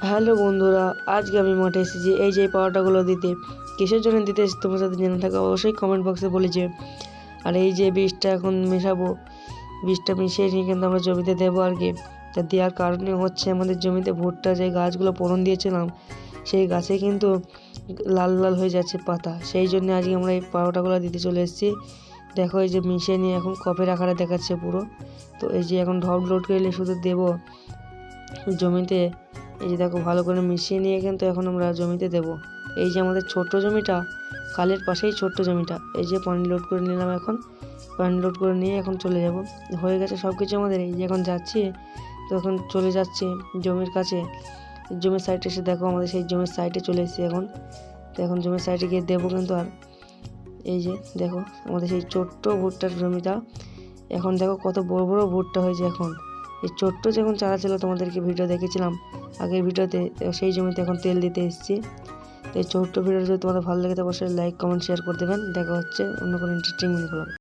Hello বন্ধুরা, আজকে আমি মাঠে এসেছি এই যে পাউডারগুলো দিতে। কিসের জন্য দিতে এসেছি তোমার সাথে জেনে থাকো অবশ্যই কমেন্ট বক্সে বলে যে। আর এই যে বীজটা এখন মেশাবো, বীজটা মিশিয়ে নিয়ে কিন্তু আমরা জমিতে দেবো আর কি। তা দেওয়ার কারণে হচ্ছে আমাদের জমিতে ভুট্টা যে গাছগুলো ফোড়ন দিয়েছিলাম সেই গাছে কিন্তু লাল লাল হয়ে যাচ্ছে পাতা, সেই জন্য আজকে আমরা এই পাউডারগুলো দিতে চলে এসেছি। দেখো এই যে মিশিয়ে নিয়ে এখন কপের আকারে দেখাচ্ছে পুরো। তো এই যে এখন ঢপ লোড করলে শুধু দেবো জমিতে। এই যে দেখো ভালো করে মিশিয়ে নিয়ে কিন্তু এখন আমরা জমিতে দেব। এই যে আমাদের ছোট্ট জমিটা, খালের পাশেই ছোট্ট জমিটা, এই যে পানি লোড করে নিলাম। এখন পানি লোড করে নিয়ে এখন চলে যাব। হয়ে গেছে সব কিছু আমাদের। এই যে এখন যাচ্ছি, তো এখন চলে যাচ্ছি জমির কাছে। জমির সাইডে এসে দেখো আমাদের সেই জমির সাইডে চলে এসেছি এখন। তো এখন জমির সাইডে গিয়ে দেবো কিন্তু। আর এই যে দেখো আমাদের সেই ছোট্ট ভুট্টার জমিটা, এখন দেখো কত বড় বড় ভুট্টা হয়েছে এখন। এই ছোট্ট যখন চারা ছিল তোমাদেরকে ভিডিও দেখেছিলাম আগের ভিডিওতে, সেই জমিতে এখন তেল দিতে এসেছি। তো এই ছোট্ট ভিডিও যদি তোমাদের ভালো লাগে তো অবশ্যই লাইক কমেন্ট শেয়ার করে দেবেন। দেখা হচ্ছে অন্য কোনো ইন্টারেস্টিং ভিডিও।